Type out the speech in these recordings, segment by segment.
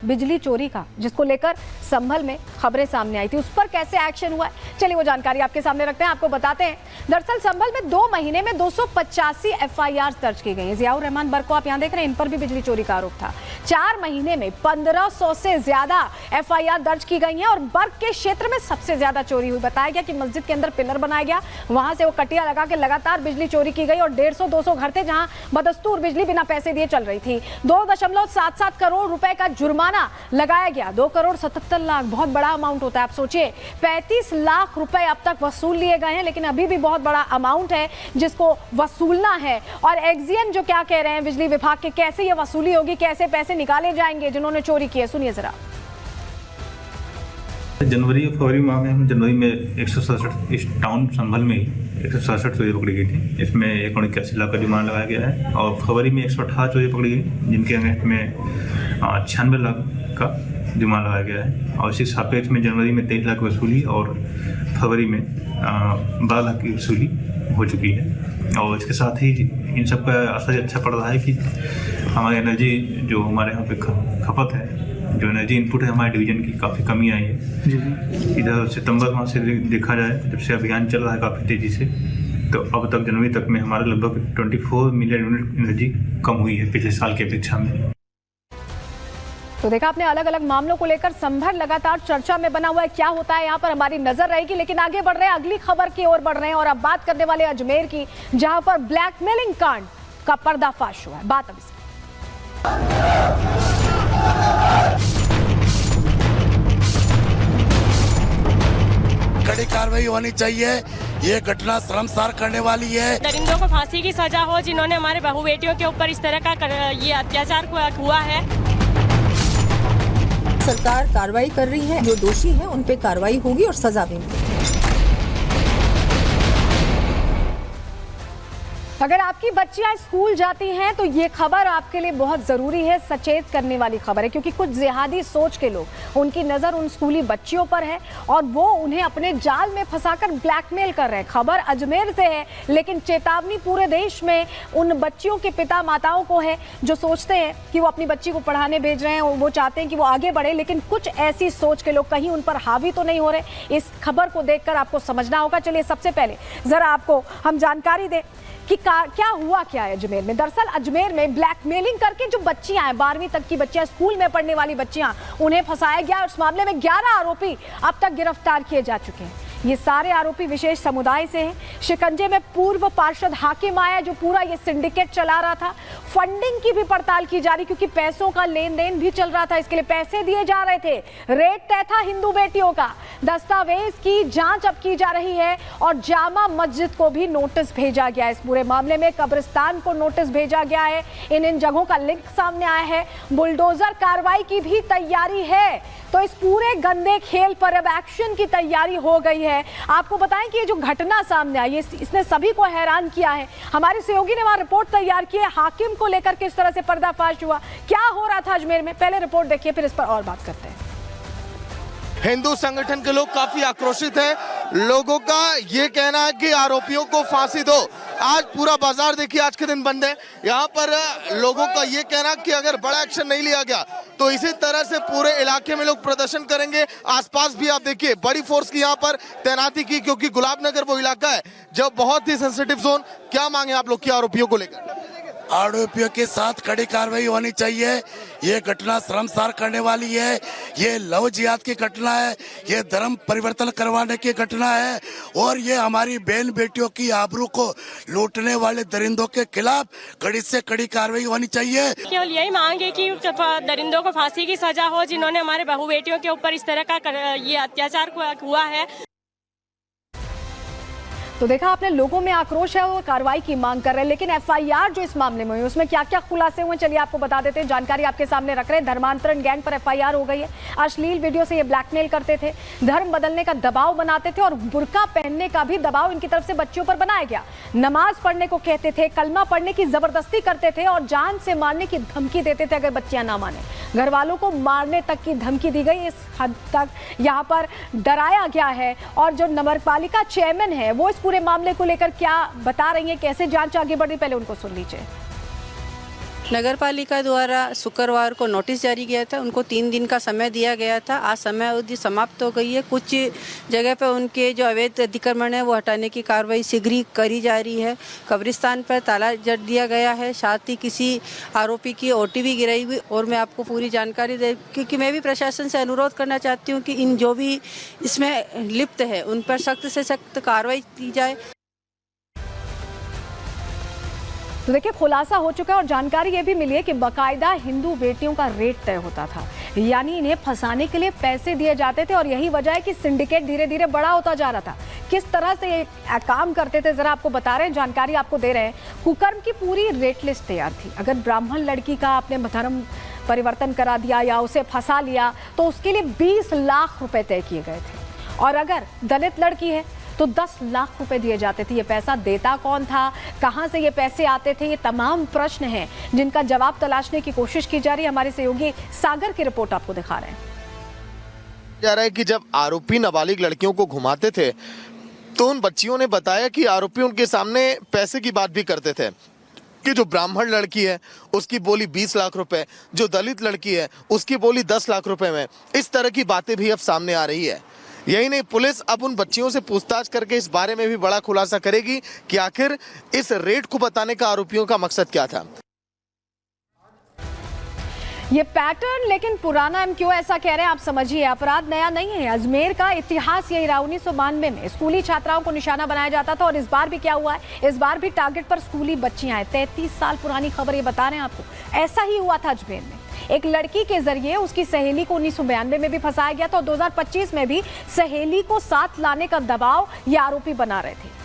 बिजली चोरी का, जिसको लेकर संभल में खबरें सामने आई थी, उस पर कैसे एक्शन हुआ है, चलिए वो जानकारी आपके सामने रखते हैं, आपको बताते हैं। दरअसल संभल में 2 महीने में 285 एफआईआर दर्ज की गई हैं। जियाउर रहमान बर्क को आप यहां देख रहे हैं, इन पर भी बिजली चोरी का आरोप था। 4 महीने में 1500 से ज्यादा एफआईआर दर्ज की गई हैं और बर्क के क्षेत्र में सबसे ज्यादा चोरी हुई। बताया गया कि मस्जिद के अंदर पिलर बनाया गया, वहां से वो कटिया लगा के लगातार बिजली चोरी की गई और 150-200 घर थे जहां बदस्तूर बिजली बिना पैसे दिए चल रही थी। 2.77 करोड़ रुपए का जुर्माना लगाया गया। 2 करोड़ 77 लाख, बहुत बड़ा अमाउंट होता है। आप सोचिए 35 लाख रुपए अब तक वसूल लिए गए हैं, लेकिन अभी भी बहुत बड़ा अमाउंट है जिसको वसूलना है। और एक्जियन जो क्या कह रहे हैं बिजली विभाग के, कैसे ये वसूली होगी, कैसे पैसे निकाले जाएंगे जिन्होंने चोरी किए, सुनिए जरा। जनवरी और फरवरी माह में जनवरी में 167 इस टाउन संभल में ही 167 चोरी पकड़ी गई थी। इसमें 181 लाख का जुर्माना लगाया गया है और फरवरी में 118 चोरी पकड़ी गई, जिनके अगेंस्ट में 96 लाख का जुर्माना लगाया गया है। और इसी सापेक्ष में जनवरी में 23 लाख की वसूली और फरवरी में 12 लाख की वसूली हो चुकी है। और इसके साथ ही इन सब का असर अच्छा पड़ रहा है कि हमारी एनर्जी जो हमारे यहाँ पे खपत है, जो एनर्जी इनपुट है हमारे डिवीजन की, काफ़ी कमी आई है। इधर सितंबर माह से देखा जाए, जब से अभियान चल रहा है काफ़ी तेज़ी से, तो अब तक जनवरी तक में हमारे लगभग 24 मिलियन यूनिट एनर्जी कम हुई है पिछले साल की अपेक्षा में। तो देखा आपने, अलग अलग मामलों को लेकर संभल लगातार चर्चा में बना हुआ है। क्या होता है यहाँ पर हमारी नजर रहेगी, लेकिन आगे बढ़ रहे हैं, अगली खबर की ओर बढ़ रहे हैं और अब बात करने वाले अजमेर की, जहां पर ब्लैकमेलिंग कांड का पर्दाफाश हुआ है। बात अभी कड़ी कार्रवाई होनी चाहिए। ये घटना शर्मसार करने वाली है। दरिंदों को फांसी की सजा हो जिन्होंने हमारे बहू बेटियों के ऊपर इस तरह का ये अत्याचार हुआ है। सरकार कार्रवाई कर रही है, जो दोषी हैं उन पे कार्रवाई होगी और सजा भी मिलेगी। अगर आपकी बच्चियां स्कूल जाती हैं तो ये खबर आपके लिए बहुत ज़रूरी है, सचेत करने वाली खबर है, क्योंकि कुछ जिहादी सोच के लोग, उनकी नज़र उन स्कूली बच्चियों पर है और वो उन्हें अपने जाल में फंसाकर ब्लैकमेल कर रहे हैं। खबर अजमेर से है, लेकिन चेतावनी पूरे देश में उन बच्चियों के पिता माताओं को है जो सोचते हैं कि वो अपनी बच्ची को पढ़ाने भेज रहे हैं और वो चाहते हैं कि वो आगे बढ़े, लेकिन कुछ ऐसी सोच के लोग कहीं उन पर हावी तो नहीं हो रहे। इस खबर को देखकर आपको समझना होगा। चलिए सबसे पहले ज़रा आपको हम जानकारी दें कि क्या हुआ क्या है अजमेर में। दरअसल अजमेर में ब्लैकमेलिंग करके जो बच्चियां हैं, 12वीं तक की बच्चियां, स्कूल में पढ़ने वाली बच्चियां, उन्हें फंसाया गया और इस मामले में 11 आरोपी अब तक गिरफ्तार किए जा चुके हैं। ये सारे आरोपी विशेष समुदाय से हैं। शिकंजे में पूर्व पार्षद हाकिम आया जो पूरा ये सिंडिकेट चला रहा था। फंडिंग की भी पड़ताल की जा रही, क्योंकि पैसों का लेन देन भी चल रहा था, इसके लिए पैसे दिए जा रहे थे। रेट तय था हिंदू बेटियों का। दस्तावेज की जांच अब की जा रही है और जामा मस्जिद को भी नोटिस भेजा गया है। इस पूरे मामले में कब्रिस्तान को नोटिस भेजा गया है। इन जगहों का लिंक सामने आया है। बुलडोजर कार्रवाई की भी तैयारी है। तो इस पूरे गंदे खेल पर अब एक्शन की तैयारी हो गई है। आपको बताएं कि ये जो घटना सामने आई, इसने सभी को हैरान किया है। हमारे सहयोगी ने वहां रिपोर्ट तैयार की है, हाकिम को लेकर किस तरह से पर्दाफाश हुआ, क्या हो रहा था अजमेर में। पहले रिपोर्ट देखिए, फिर इस पर और बात करते हैं। हिंदू संगठन के लोग काफी आक्रोशित हैं। लोगों का ये कहना है कि आरोपियों को फांसी दो। आज पूरा बाजार देखिए, आज के दिन बंद है। यहाँ पर लोगों का ये कहना कि अगर बड़ा एक्शन नहीं लिया गया तो इसी तरह से पूरे इलाके में लोग प्रदर्शन करेंगे। आसपास भी आप देखिए बड़ी फोर्स की यहाँ पर तैनाती की, क्योंकि गुलाबनगर वो इलाका है जो बहुत ही सेंसिटिव जोन। क्या मांगे आप लोग की आरोपियों को लेकर? आरोपियों के साथ कड़ी कार्रवाई होनी चाहिए। ये घटना शर्मसार करने वाली है। ये लव जिहाद की घटना है, ये धर्म परिवर्तन करवाने की घटना है और ये हमारी बहन बेटियों की आबरू को लूटने वाले दरिंदों के खिलाफ कड़ी से कड़ी कार्रवाई होनी चाहिए। केवल यही मांग है कि दरिंदों को फांसी की सजा हो जिन्होंने हमारे बहू बेटियों के ऊपर इस तरह का ये अत्याचार हुआ है। तो देखा आपने, लोगों में आक्रोश है, वो कार्रवाई की मांग कर रहे हैं, लेकिन एफआईआर जो इस मामले में हुई उसमें क्या क्या खुलासे हुए, चलिए आपको बता देते हैं। जानकारी आपके सामने रख रहे हैं। धर्मांतरण गैंग पर एफआईआर हो गई है। अश्लील वीडियो से ये ब्लैकमेल करते थे, धर्म बदलने का दबाव बनाते थे और बुर्का पहनने का भी दबाव इनकी तरफ से बच्चियों पर बनाया गया। नमाज पढ़ने को कहते थे, कलमा पढ़ने की जबरदस्ती करते थे और जान से मारने की धमकी देते थे अगर बच्चियां ना माने। घर वालों को मारने तक की धमकी दी गई। इस हद तक यहाँ पर डराया गया है। और जो नगरपालिका चेयरमैन है वो इस पूरे मामले को लेकर क्या बता रही हैं, कैसे जांच आगे बढ़ रही, पहले उनको सुन लीजिए। नगर पालिका द्वारा शुक्रवार को नोटिस जारी किया था। उनको 3 दिन का समय दिया गया था। आज समय अवधि समाप्त हो गई है। कुछ जगह पर उनके जो अवैध अतिक्रमण है वो हटाने की कार्रवाई शीघ्र ही करी जा रही है। कब्रिस्तान पर ताला जड़ दिया गया है। साथ ही किसी आरोपी की ओटी भी गिराई हुई। और मैं आपको पूरी जानकारी दे, क्योंकि मैं भी प्रशासन से अनुरोध करना चाहती हूँ कि इन जो भी इसमें लिप्त है उन पर सख्त से सख्त कार्रवाई की जाए। तो देखिए, खुलासा हो चुका है और जानकारी ये भी मिली है कि बाकायदा हिंदू बेटियों का रेट तय होता था, यानी इन्हें फंसाने के लिए पैसे दिए जाते थे और यही वजह है कि सिंडिकेट धीरे धीरे बड़ा होता जा रहा था। किस तरह से ये काम करते थे जरा आपको बता रहे हैं, जानकारी आपको दे रहे हैं। कुकर्म की पूरी रेट लिस्ट तैयार थी। अगर ब्राह्मण लड़की का आपने धर्म परिवर्तन करा दिया या उसे फंसा लिया तो उसके लिए 20 लाख रुपए तय किए गए थे, और अगर दलित लड़की है तो 10 लाख रुपए दिए जाते थे। ये पैसा देता कौन था, कहां से ये पैसे आते थे, ये तमाम प्रश्न हैं जिनका जवाब तलाशने की कोशिश की जा रही है। हमारे सहयोगी सागर की रिपोर्ट आपको दिखा रहे हैं। जा रहा है कि जब आरोपी नाबालिग लड़कियों को घुमाते थे तो उन बच्चियों ने बताया कि आरोपी उनके सामने पैसे की बात भी करते थे कि जो ब्राह्मण लड़की है उसकी बोली 20 लाख रुपए, जो दलित लड़की है उसकी बोली 10 लाख रुपए में। इस तरह की बातें भी अब सामने आ रही है। यही नहीं, पुलिस अब उन बच्चियों से पूछताछ करके इस बारे में भी बड़ा खुलासा करेगी कि आखिर इस रेट को बताने का आरोपियों का मकसद क्या था। ये पैटर्न लेकिन पुराना, हम क्यों ऐसा कह रहे हैं आप समझिए। अपराध नया नहीं है। अजमेर का इतिहास यही रहा। 1992 में स्कूली छात्राओं को निशाना बनाया जाता था और इस बार भी क्या हुआ है, इस बार भी टारगेट पर स्कूली बच्चियां हैं। 33 साल पुरानी खबर ये बता रहे हैं आपको। ऐसा ही हुआ था अजमेर में। एक लड़की के जरिए उसकी सहेली को 1992 में भी फंसाया गया था और 2025 में भी सहेली को साथ लाने का दबाव ये आरोपी बना रहे थे।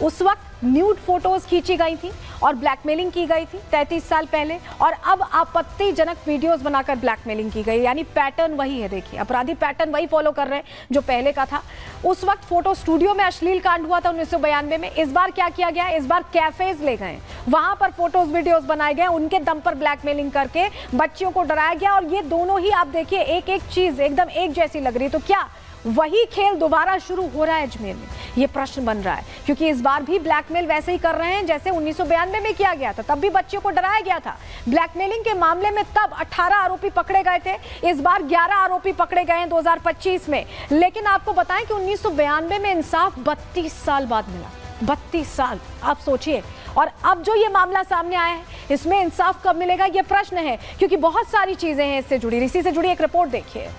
उस वक्त न्यूड फोटोज खींची गई थी और ब्लैकमेलिंग की गई थी 33 साल पहले, और अब आपत्तिजनक वीडियोस बनाकर ब्लैकमेलिंग की गई। यानी पैटर्न वही है। देखिए, अपराधी पैटर्न वही फॉलो कर रहे हैं जो पहले का था। उस वक्त फोटो स्टूडियो में अश्लील कांड हुआ था 1992 में। इस बार क्या किया गया, इस बार कैफेज ले गए, वहां पर फोटोज वीडियोस बनाए गए, उनके दम पर ब्लैकमेलिंग करके बच्चियों को डराया गया। और ये दोनों ही आप देखिए, एक एक चीज एकदम एक जैसी लग रही। तो क्या वही खेल दोबारा शुरू हो रहा है अजमेर में? ये प्रश्न बन रहा है, क्योंकि इस बार भी ब्लैकमेल वैसे ही कर रहे हैं जैसे 1992 में किया गया था। तब भी बच्चियों को डराया गया था। ब्लैकमेलिंग के मामले में तब 18 आरोपी पकड़े गए थे। इस बार 11 आरोपी पकड़े गए हैं 2025 में। लेकिन आपको बताएं कि 1992 में इंसाफ 32 साल बाद मिला। 32 साल, आप सोचिए। और अब जो ये मामला सामने आया है, इसमें इंसाफ कब मिलेगा, ये प्रश्न है, क्योंकि बहुत सारी चीजें हैं इससे जुड़ी। इसी से जुड़ी एक रिपोर्ट देखिए।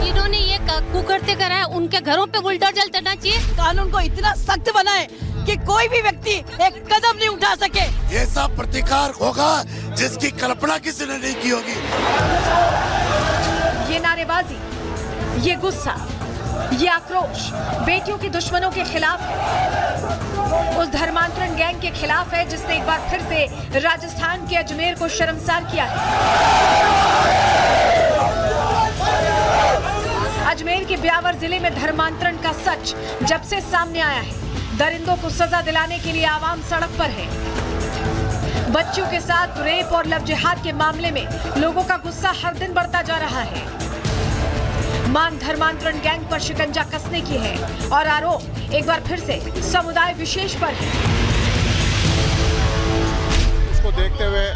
इन्होंने ये कुकर्ते करा है, उनके घरों पे बुलडोजर चलना चाहिए। कानून को इतना सख्त बनाए कि कोई भी व्यक्ति एक कदम नहीं उठा सके। ऐसा प्रतिकार होगा जिसकी कल्पना किसी ने नहीं की होगी। ये नारेबाजी, ये गुस्सा, ये आक्रोश बेटियों के दुश्मनों के खिलाफ है। उस धर्मांतरण गैंग के खिलाफ है जिसने एक बार फिर से राजस्थान के अजमेर को शर्मसार किया है। अजमेर के ब्यावर जिले में धर्मांतरण का सच जब से सामने आया है, दरिंदों को सजा दिलाने के लिए आवाम सड़क पर है। बच्चों के साथ रेप और लव जिहाद के मामले में लोगों का गुस्सा हर दिन बढ़ता जा रहा है। मांग धर्मांतरण गैंग पर शिकंजा कसने की है और आरोप एक बार फिर से समुदाय विशेष पर है। इसको देखते हुए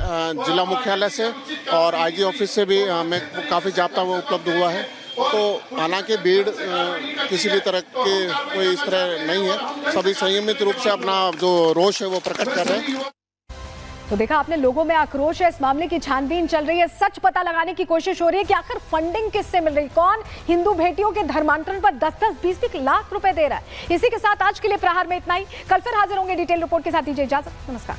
जिला मुख्यालय से और आईजी ऑफिस से भी हमें काफ़ी जाब्ता वो उपलब्ध हुआ है। तो हालांकि भीड़ किसी भी तरह के कोई इस तरह नहीं है। सभी संयमित रूप से अपना जो रोष है वो प्रकट कर रहे हैं। तो देखा आपने, लोगों में आक्रोश है। इस मामले की छानबीन चल रही है। सच पता लगाने की कोशिश हो रही है कि आखिर फंडिंग किससे मिल रही, कौन हिंदू बेटियों के धर्मांतरण पर 10-10, 20-20 लाख रुपए दे रहा है। इसी के साथ आज के लिए प्रहार में इतना ही। कल फिर हाजिर होंगे डिटेल रिपोर्ट के साथ। दीजिए इजाजत, नमस्कार।